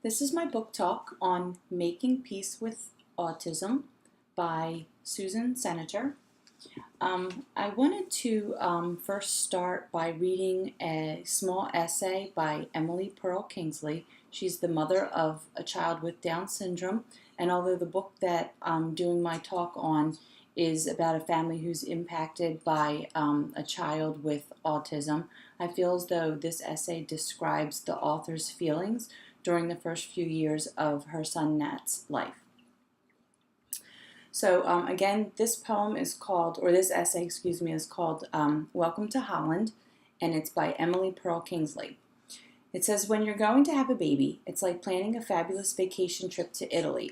This is my book talk on Making Peace with Autism by Susan Senator. I wanted to first start by reading a small essay by Emily Pearl Kingsley. She's the mother of a child with Down syndrome, and although the book that I'm doing my talk on is about a family who's impacted by a child with autism, I feel as though this essay describes the author's feelings during the first few years of her son Nat's life. So again, this essay is called Welcome to Holland, and it's by Emily Pearl Kingsley. It says, when you're going to have a baby, it's like planning a fabulous vacation trip to Italy.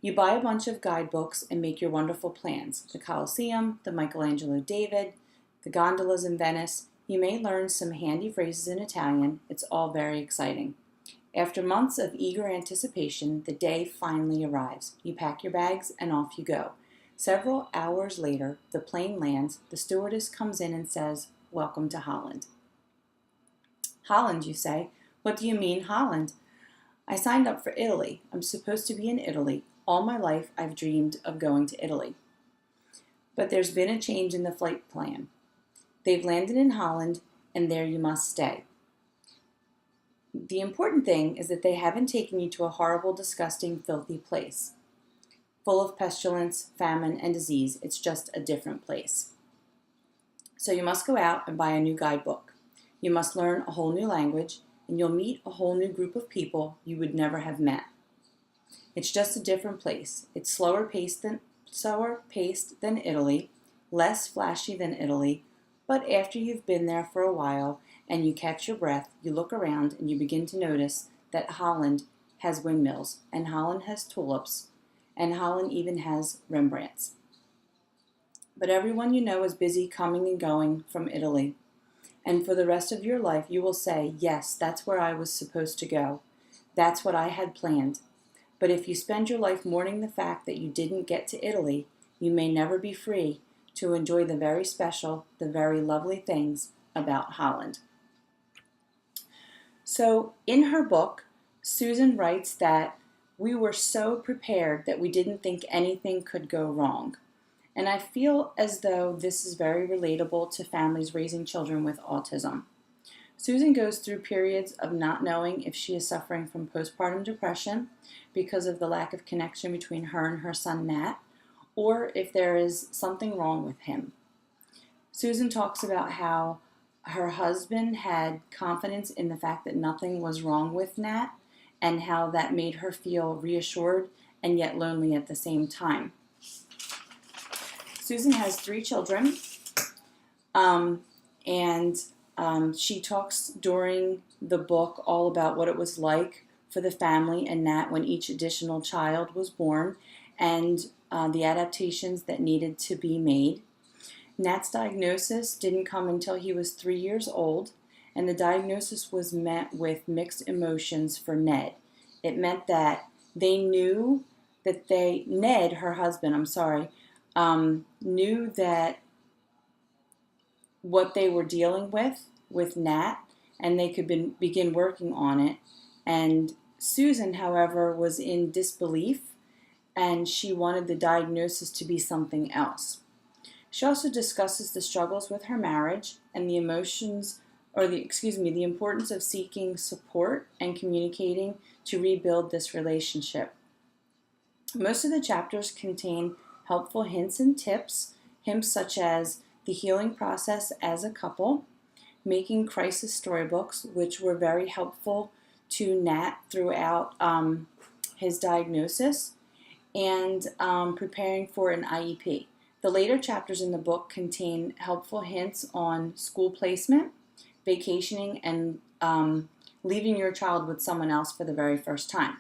You buy a bunch of guidebooks and make your wonderful plans. The Colosseum, the Michelangelo David, the gondolas in Venice. You may learn some handy phrases in Italian. It's all very exciting. After months of eager anticipation, the day finally arrives. You pack your bags and off you go. Several hours later, the plane lands, the stewardess comes in and says, "Welcome to Holland." Holland, you say? What do you mean, Holland? I signed up for Italy. I'm supposed to be in Italy. All my life, I've dreamed of going to Italy. But there's been a change in the flight plan. They've landed in Holland, and there you must stay. The important thing is that they haven't taken you to a horrible, disgusting, filthy place, full of pestilence, famine, and disease. It's just a different place. So you must go out and buy a new guidebook. You must learn a whole new language, and you'll meet a whole new group of people you would never have met. It's just a different place. It's slower paced than Italy, less flashy than Italy, but after you've been there for a while and you catch your breath, you look around and you begin to notice that Holland has windmills, and Holland has tulips, and Holland even has Rembrandts. But everyone you know is busy coming and going from Italy, and for the rest of your life you will say, yes, that's where I was supposed to go. That's what I had planned. But if you spend your life mourning the fact that you didn't get to Italy, you may never be free to enjoy the very special, the very lovely things about Holland. So in her book, Susan writes that we were so prepared that we didn't think anything could go wrong. And I feel as though this is very relatable to families raising children with autism. Susan goes through periods of not knowing if she is suffering from postpartum depression because of the lack of connection between her and her son Nat, or if there is something wrong with him. Susan talks about how her husband had confidence in the fact that nothing was wrong with Nat, and how that made her feel reassured and yet lonely at the same time. Susan has 3 children, and she talks during the book all about what it was like for the family and Nat when each additional child was born, and the adaptations that needed to be made. Nat's diagnosis didn't come until he was 3 years old, and the diagnosis was met with mixed emotions for Ned. It meant that they knew that Ned, her husband, knew that what they were dealing with Nat, and they could begin working on it. And Susan, however, was in disbelief, and she wanted the diagnosis to be something else. She also discusses the struggles with her marriage and the importance of seeking support and communicating to rebuild this relationship. Most of the chapters contain helpful hints and tips, hints such as the healing process as a couple, making crisis storybooks, which were very helpful to Nat throughout his diagnosis, and preparing for an IEP. The later chapters in the book contain helpful hints on school placement, vacationing, and leaving your child with someone else for the very first time.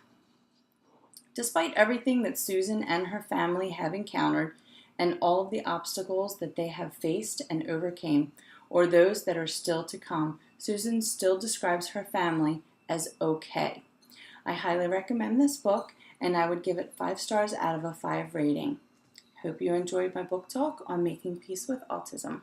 Despite everything that Susan and her family have encountered, and all of the obstacles that they have faced and overcame, or those that are still to come, Susan still describes her family as okay. I highly recommend this book, and I would give it 5 stars out of a 5 rating. Hope you enjoyed my book talk on Making Peace with Autism.